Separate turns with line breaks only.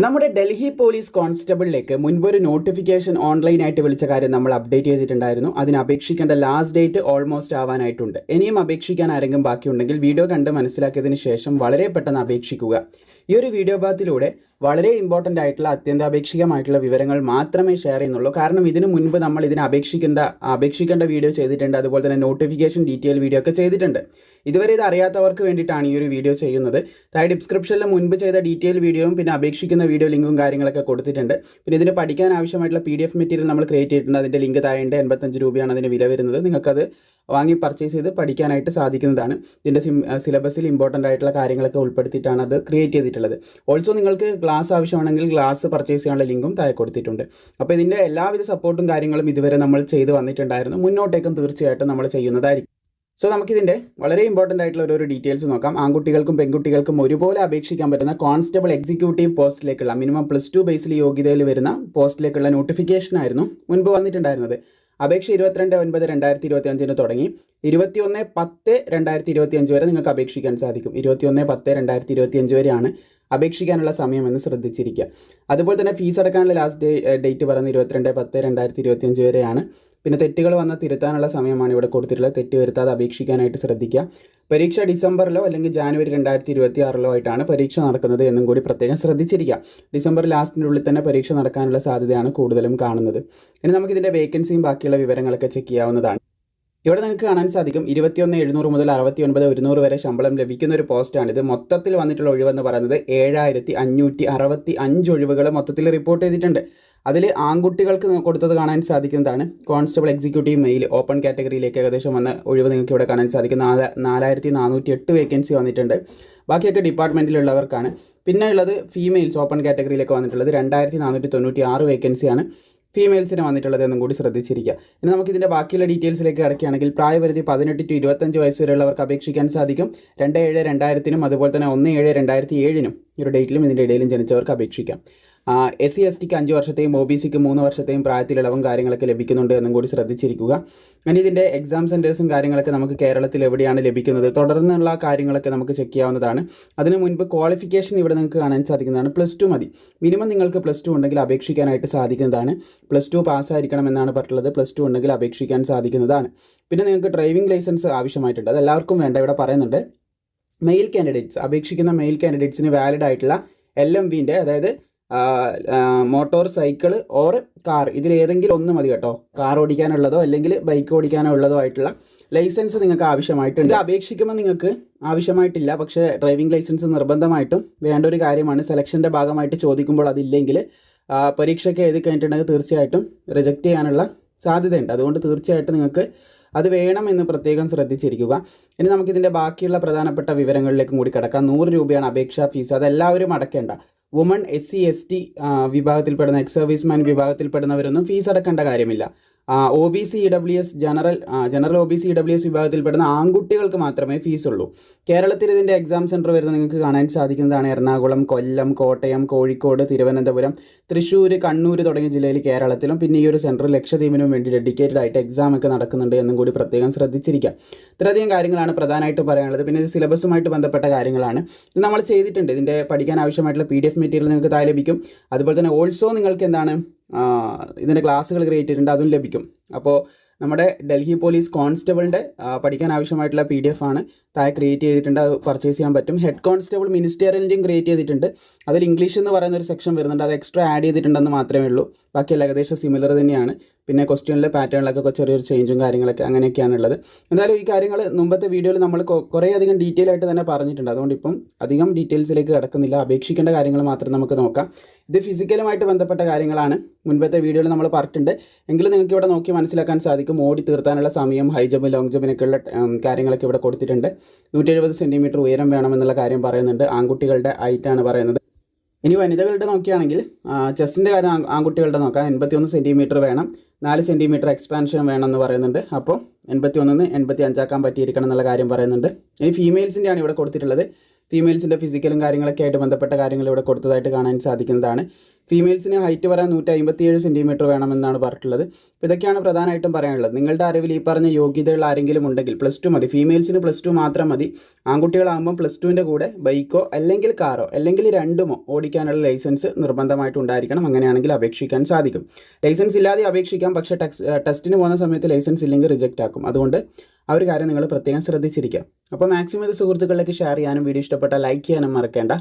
നമ്മുടെ Delhi police കോൺസ്റ്റബിളിലേക്ക് മുൻപൊരു notification ഓൺലൈനായിട്ട് വിളിച്ച കാര്യം നമ്മൾ അപ്ഡേറ്റ് ചെയ്തിട്ടുണ്ടായിരുന്നു. അതിന് അപേക്ഷിക്കേണ്ട ലാസ്റ്റ് ഡേറ്റ് ഓൾമോസ്റ്റ് ആവാനായിട്ടുണ്ട്. ഇനിയും അപേക്ഷിക്കാൻ ആരെങ്കിലും ബാക്കിയുണ്ടെങ്കിൽ വീഡിയോ കണ്ട് മനസ്സിലാക്കിയതിന് ശേഷം വളരെ പെട്ടെന്ന് അപേക്ഷിക്കുക. ഈ ഒരു വീഡിയോ ഭാഗത്തിലൂടെ വളരെ ഇമ്പോർട്ടൻ്റ് ആയിട്ടുള്ള അത്യന്താപേക്ഷികമായിട്ടുള്ള വിവരങ്ങൾ മാത്രമേ ഷെയർ ചെയ്യുന്നുള്ളൂ. കാരണം ഇതിനു മുൻപ് നമ്മൾ ഇതിന് അപേക്ഷിക്കേണ്ട വീഡിയോ ചെയ്തിട്ടുണ്ട്. അതുപോലെ തന്നെ നോട്ടിഫിക്കേഷൻ ഡീറ്റെയിൽ വീഡിയോ ഒക്കെ ചെയ്തിട്ടുണ്ട്. ഇതുവരെ ഇത് അറിയാത്തവർക്ക് വേണ്ടിയിട്ടാണ് ഈ ഒരു വീഡിയോ ചെയ്യുന്നത്. താഴെ ഡിസ്ക്രിപ്ഷനിൽ മുൻപ് ചെയ്ത ഡീറ്റെയിൽ വീഡിയോയും പിന്നെ അപേക്ഷിക്കുന്ന വീഡിയോ ലിങ്കും കാര്യങ്ങളൊക്കെ കൊടുത്തിട്ടുണ്ട്. പിന്നെ ഇതിന് പഠിക്കാൻ ആവശ്യമായിട്ടുള്ള PDF മെറ്റീരിയൽ നമ്മൾ ക്രിയേറ്റ് ചെയ്തിട്ടുണ്ട്. അതിൻ്റെ ലിങ്ക് താഴെ 85 രൂപയാണ് അതിന് വില വരുന്നത്. നിങ്ങൾക്കത് വാങ്ങി പർച്ചേസ് ചെയ്ത് പഠിക്കാനായിട്ട് സാധിക്കുന്നതാണ്. ഇതിൻ്റെ സിലബസിൽ ഇമ്പോർട്ടൻ്റ് ആയിട്ടുള്ള കാര്യങ്ങളൊക്കെ ഉൾപ്പെടുത്തിയിട്ടാണ് അത് ക്രിയേറ്റ് ചെയ്തിട്ടുള്ളത്. ഓൾസോ നിങ്ങൾക്ക് ഗ്ലാസ് ആവശ്യമാണെങ്കിൽ ഗ്ലാസ് പർച്ചേസ് ചെയ്യാനുള്ള ലിങ്കും താഴെ കൊടുത്തിട്ടുണ്ട്. അപ്പോൾ ഇതിൻ്റെ എല്ലാവിധ സപ്പോർട്ടും കാര്യങ്ങളും ഇതുവരെ നമ്മൾ ചെയ്ത് വന്നിട്ടുണ്ടായിരുന്നു. മുന്നോട്ടേക്കും തീർച്ചയായിട്ടും നമ്മൾ ചെയ്യുന്നതായിരിക്കും. സോ നമുക്കിതിൻ്റെ വളരെ ഇമ്പോർട്ടൻ്റ് ആയിട്ടുള്ള ഒരു ഡീറ്റെയിൽസ് നോക്കാം. ആൺകുട്ടികൾക്കും പെൺകുട്ടികൾക്കും ഒരുപോലെ അപേക്ഷിക്കാൻ പറ്റുന്ന കോൺസ്റ്റബിൾ എക്സിക്യൂട്ടീവ് പോസ്റ്റിലേക്കുള്ള മിനിമം +2 ബേസിൽ യോഗ്യതയിൽ വരുന്ന പോസ്റ്റിലേക്കുള്ള നോട്ടിഫിക്കേഷനായിരുന്നു മുൻപ് വന്നിട്ടുണ്ടായിരുന്നത്. അപേക്ഷ 22/9/2025 തുടങ്ങി 21/10/2025 വരെ നിങ്ങൾക്ക് അപേക്ഷിക്കാൻ സാധിക്കും. 21/10/2025 വരെയാണ് അപേക്ഷിക്കാനുള്ള സമയമെന്ന് ശ്രദ്ധിച്ചിരിക്കുക. അതുപോലെ തന്നെ ഫീസ് അടക്കാനുള്ള ലാസ്റ്റ് ഡേറ്റ് പറയുന്നത് 22/10/2025 വരെയാണ്. പിന്നെ തെറ്റുകൾ വന്ന തിരുത്താനുള്ള സമയമാണ് ഇവിടെ കൊടുത്തിട്ടുള്ളത്. തെറ്റ് വരുത്താതെ അപേക്ഷിക്കാനായിട്ട് ശ്രദ്ധിക്കുക. പരീക്ഷ ഡിസംബറിലോ അല്ലെങ്കിൽ ജാനുവരി 2026 ആയിട്ടാണ് പരീക്ഷ നടക്കുന്നത് എന്നും കൂടി പ്രത്യേകം ശ്രദ്ധിച്ചിരിക്കുക. ഡിസംബർ ലാസ്റ്റിൻ്റെ ഉള്ളിൽ തന്നെ പരീക്ഷ നടക്കാനുള്ള സാധ്യതയാണ് കൂടുതലും കാണുന്നത്. ഇനി നമുക്കിതിൻ്റെ വേക്കൻസിയും ബാക്കിയുള്ള വിവരങ്ങളൊക്കെ ചെക്ക് ചെയ്യാവുന്നതാണ്. ഇവിടെ നിങ്ങൾക്ക് കാണാൻ സാധിക്കും 21,700 മുതൽ 69,100 വരെ ശമ്പളം ലഭിക്കുന്ന ഒരു പോസ്റ്റാണിത്. മൊത്തത്തിൽ വന്നിട്ടുള്ള ഒഴിവെന്ന് പറയുന്നത് 7,565 ഒഴിവുകൾ മൊത്തത്തിൽ റിപ്പോർട്ട് ചെയ്തിട്ടുണ്ട്. അതിൽ ആൺകുട്ടികൾക്ക് കൊടുത്തത് കാണാൻ സാധിക്കുന്നതാണ്. കോൺസ്റ്റബിൾ എക്സിക്യൂട്ടീവ് മെയിൽ ഓപ്പൺ കാറ്റഗറിയിലേക്ക് ഏകദേശം വന്ന ഒഴിവ് നിങ്ങൾക്ക് ഇവിടെ കാണാൻ സാധിക്കും. 4,408 വേക്കൻസി വന്നിട്ടുണ്ട്. ബാക്കിയൊക്കെ ഡിപ്പാർട്ട്മെൻറ്റിലുള്ളവർക്കാണ്. പിന്നെ ഉള്ളത് ഫീമെയിൽസ് ഓപ്പൺ കാറ്റഗറിയിലേക്ക് വന്നിട്ടുള്ളത് 2,496 വേക്കൻസിയാണ് ഫീമെയിൽസിന് വന്നിട്ടുള്ളത് എന്നും കൂടി ശ്രദ്ധിച്ചിരിക്കുക. ഇനി നമുക്കിതിൻ്റെ ബാക്കിയുള്ള ഡീറ്റെയിൽസിലേക്ക് കിടക്കുകയാണെങ്കിൽ പ്രായപരിധി 18 to 25 വയസ്സ് വരെയുള്ളവർക്ക് അപേക്ഷിക്കാൻ സാധിക്കും. 2/7/2000 അതുപോലെ തന്നെ 1/7/2007 ഈ ഒരു ഡേറ്റിലും ഇതിൻ്റെ ഇടയിലും ജനിച്ചവർക്ക് അപേക്ഷിക്കാം. SC STക്ക് 5 വർഷത്തെയും OBCക്ക് 3 വർഷത്തെയും പ്രായത്തിലിളവും കാര്യങ്ങളൊക്കെ ലഭിക്കുന്നുണ്ട് എന്നും കൂടി ശ്രദ്ധിച്ചിരിക്കുക. ഇനി ഇതിൻ്റെ എക്സാം സെൻറ്റേഴ്സും കാര്യങ്ങളൊക്കെ നമുക്ക് കേരളത്തിൽ എവിടെയാണ് ലഭിക്കുന്നത് തുടർന്നുള്ള കാര്യങ്ങളൊക്കെ നമുക്ക് ചെക്ക് ചെയ്യാവുന്നതാണ്. അതിന് മുൻപ് ക്വാളിഫിക്കേഷൻ ഇവിടെ നിങ്ങൾക്ക് കാണാൻ സാധിക്കുന്നതാണ്. +2 മതി. മിനിമം നിങ്ങൾക്ക് +2 ഉണ്ടെങ്കിൽ അപേക്ഷിക്കാനായിട്ട് സാധിക്കുന്നതാണ്. +2 പാസ്സായിരിക്കണം എന്നാണ് പറഞ്ഞിട്ടുള്ളത്. +2 ഉണ്ടെങ്കിൽ അപേക്ഷിക്കാൻ സാധിക്കുന്നതാണ്. പിന്നെ നിങ്ങൾക്ക് ഡ്രൈവിംഗ് ലൈസൻസ് ആവശ്യമായിട്ടുണ്ട്. അത് എല്ലാവർക്കും വേണ്ട. ഇവിടെ പറയുന്നുണ്ട് മെയിൽ കാൻഡിഡേറ്റ്സ് അപേക്ഷിക്കുന്ന മെയിൽ കാൻഡിഡേറ്റ്സിന് വാലിഡ് ആയിട്ടുള്ള LMVൻ്റെ അതായത് മോട്ടോർ സൈക്കിൾ ഓർ കാർ ഇതിലേതെങ്കിലും ഒന്ന് മതി കേട്ടോ. കാർ ഓടിക്കാനുള്ളതോ അല്ലെങ്കിൽ ബൈക്ക് ഓടിക്കാനോ ഉള്ളതോ ആയിട്ടുള്ള ലൈസൻസ് നിങ്ങൾക്ക് ആവശ്യമായിട്ടുണ്ട്. ഇത് അപേക്ഷിക്കുമ്പോൾ നിങ്ങൾക്ക് ആവശ്യമായിട്ടില്ല. പക്ഷേ ഡ്രൈവിംഗ് ലൈസൻസ് നിർബന്ധമായിട്ടും വേണ്ട ഒരു കാര്യമാണ്. സെലക്ഷൻ്റെ ഭാഗമായിട്ട് ചോദിക്കുമ്പോൾ അതില്ലെങ്കിൽ പരീക്ഷയ്ക്ക് എഴുതി കഴിഞ്ഞിട്ടുണ്ടെങ്കിൽ തീർച്ചയായിട്ടും റിജക്റ്റ് ചെയ്യാനുള്ള സാധ്യതയുണ്ട്. അതുകൊണ്ട് തീർച്ചയായിട്ടും നിങ്ങൾക്ക് അത് വേണമെന്ന് പ്രത്യേകം ശ്രദ്ധിച്ചിരിക്കുക. ഇനി നമുക്കിതിൻ്റെ ബാക്കിയുള്ള പ്രധാനപ്പെട്ട വിവരങ്ങളിലേക്കും കൂടി കിടക്കാം. 100 രൂപയാണ് അപേക്ഷാ ഫീസ്. അതെല്ലാവരും അടയ്ക്കേണ്ട. വുമൺ SC ST വിഭാഗത്തിൽപ്പെടുന്ന എക്സ് സർവീസ്മാൻ വിഭാഗത്തിൽപ്പെടുന്നവരൊന്നും ഫീസ് അടക്കേണ്ട കാര്യമില്ല. OBC EWS general OBC EWS വിഭാഗത്തിൽപ്പെടുന്ന ആൺകുട്ടികൾക്ക് മാത്രമേ ഫീസ് ഉള്ളൂ. കേരളത്തിൽ ഇതിൻ്റെ എക്സാം സെൻറ്റർ വരുന്നത് നിങ്ങൾക്ക് കാണാൻ സാധിക്കുന്നതാണ്. എറണാകുളം, കൊല്ലം, കോട്ടയം, കോഴിക്കോട്, തിരുവനന്തപുരം, തൃശ്ശൂർ, കണ്ണൂർ തുടങ്ങിയ ജില്ലയിൽ കേരളത്തിലും പിന്നെ ഈ ഒരു സെൻറ്റർ ലക്ഷദ്വീപിനും വേണ്ടി ഡെഡിക്കേറ്റഡ് ആയിട്ട് എക്സാം ഒക്കെ നടക്കുന്നുണ്ട് എന്നും കൂടി പ്രത്യേകം ശ്രദ്ധിച്ചിരിക്കാം. ഇത്രയധികം കാര്യങ്ങളാണ് പ്രധാനമായിട്ടും പറയാനുള്ളത്. പിന്നെ ഇത് സിലബസുമായിട്ട് ബന്ധപ്പെട്ട കാര്യങ്ങളാണ്. ഇത് നമ്മൾ ചെയ്തിട്ടുണ്ട്. ഇതിൻ്റെ പഠിക്കാൻ ആവശ്യമായിട്ടുള്ള PDF മെറ്റീരിയൽ നിങ്ങൾക്ക് താഴെ ലഭിക്കും. അതുപോലെ തന്നെ ഓൾസോ നിങ്ങൾക്ക് എന്താണ് ഇതിൻ്റെ ക്ലാസ്സുകൾ ക്രിയേറ്റ് ചെയ്തിട്ടുണ്ട്, അതും ലഭിക്കും. അപ്പോൾ നമ്മുടെ ഡൽഹി പോലീസ് കോൺസ്റ്റബിളിൻ്റെ പഠിക്കാൻ ആവശ്യമായിട്ടുള്ള PDF ആണ് താഴെ ക്രിയേറ്റ് ചെയ്തിട്ടുണ്ട്. അത് പർച്ചേസ് ചെയ്യാൻ പറ്റും. ഹെഡ് കോൺസ്റ്റബിൾ മിനിസ്റ്റീരിയലിൻ്റെയും ക്രിയേറ്റ് ചെയ്തിട്ടുണ്ട്. അതിൽ ഇംഗ്ലീഷ് എന്ന് പറയുന്ന ഒരു സെക്ഷൻ വരുന്നുണ്ട്. അത് എക്സ്ട്രാ ആഡ് ചെയ്തിട്ടുണ്ടെന്ന് മാത്രമേ ഉള്ളൂ. ബാക്കിയെല്ലാം ഏകദേശം സിമിലർ തന്നെയാണ്. പിന്നെ ക്വസ്റ്റ്യനിലെ പാറ്റേണിലൊക്കെ ചെറിയൊരു ചേഞ്ചും കാര്യങ്ങളൊക്കെ അങ്ങനെയൊക്കെയാണുള്ളത്. എന്തായാലും ഈ കാര്യങ്ങൾ മുമ്പത്തെ വീഡിയോയിൽ നമ്മൾ കുറേ അധികം ഡീറ്റെയിൽ ആയിട്ട് തന്നെ പറഞ്ഞിട്ടുണ്ട്. അതുകൊണ്ട് ഇപ്പം അധികം ഡീറ്റെയിൽസിലേക്ക് കിടക്കുന്നില്ല. അപേക്ഷിക്കേണ്ട കാര്യങ്ങൾ മാത്രം നമുക്ക് നോക്കാം. ഇത് ഫിസിക്കലുമായിട്ട് ബന്ധപ്പെട്ട കാര്യങ്ങളാണ്. മുൻപത്തെ വീഡിയോയിൽ നമ്മൾ പറഞ്ഞിട്ടുണ്ട്. എങ്കിലും നിങ്ങൾക്ക് ഇവിടെ നോക്കി മനസ്സിലാക്കാൻ സാധിക്കും. ഓടി തീർത്താനുള്ള സമയം, ഹൈ ജമ്പ്, ലോങ് ജമ്പിനൊക്കെയുള്ള കാര്യങ്ങളൊക്കെ ഇവിടെ കൊടുത്തിട്ടുണ്ട്. 170 സെൻറ്റിമീറ്റർ ഉയരം വേണമെന്നുള്ള കാര്യം പറയുന്നുണ്ട്. ആൺകുട്ടികളുടെ ഹൈറ്റാണ് പറയുന്നത്. ഇനി വനിതകളുടെ നോക്കുകയാണെങ്കിൽ ചെസ്റ്റിൻ്റെ കാര്യം ആൺകുട്ടികളുടെ നോക്കാം. 81 സെൻറ്റിമീറ്റർ വേണം. 4 സെൻറ്റിമീറ്റർ എക്സ്പാൻഷൻ വേണമെന്ന് പറയുന്നുണ്ട്. അപ്പോൾ 81 85 ആക്കാൻ പറ്റിയിരിക്കണം എന്നുള്ള കാര്യം പറയുന്നുണ്ട്. ഇനി ഫീമെയിൽസിൻ്റെയാണ് ഇവിടെ കൊടുത്തിട്ടുള്ളത്. ഫീമെയിൽസിൻ്റെ ഫിസിക്കലും കാര്യങ്ങളൊക്കെ ആയിട്ട് ബന്ധപ്പെട്ട കാര്യങ്ങൾ ഇവിടെ കൊടുത്തതായിട്ട് കാണാൻ സാധിക്കുന്നതാണ്. ഫീമെയിൽസിന് ഹൈറ്റ് വരാൻ 157 സെൻറ്റിമീറ്റർ വേണമെന്നാണ് പറഞ്ഞിട്ടുള്ളത്. അപ്പോൾ ഇതൊക്കെയാണ് പ്രധാനമായിട്ടും പറയാനുള്ളത്. നിങ്ങളുടെ അറിവിൽ ഈ പറഞ്ഞ യോഗ്യതകൾ ആരെങ്കിലും ഉണ്ടെങ്കിൽ +2 മതി. ഫീമെയിൽസിന് +2 മാത്രം മതി. ആൺകുട്ടികളാകുമ്പം +2ൻ്റെ കൂടെ ബൈക്കോ അല്ലെങ്കിൽ കാറോ അല്ലെങ്കിൽ രണ്ടുമോ ഓടിക്കാനുള്ള ലൈസൻസ് നിർബന്ധമായിട്ട് ഉണ്ടായിരിക്കണം. അങ്ങനെയാണെങ്കിൽ അപേക്ഷിക്കാൻ സാധിക്കും. ലൈസൻസ് ഇല്ലാതെ അപേക്ഷിക്കാം, പക്ഷേ ടെസ്റ്റിന് പോകുന്ന സമയത്ത് ലൈസൻസ് ഇല്ലെങ്കിൽ റിജക്റ്റ് ആക്കും. അതുകൊണ്ട് ആ ഒരു കാര്യം നിങ്ങൾ പ്രത്യേകം ശ്രദ്ധിച്ചിരിക്കുക. അപ്പോൾ മാക്സിമം ഇത് സുഹൃത്തുക്കളിലേക്ക് ഷെയർ ചെയ്യാനും വീഡിയോ ഇഷ്ടപ്പെട്ടാൽ ലൈക്ക് ചെയ്യാനും മറക്കേണ്ട.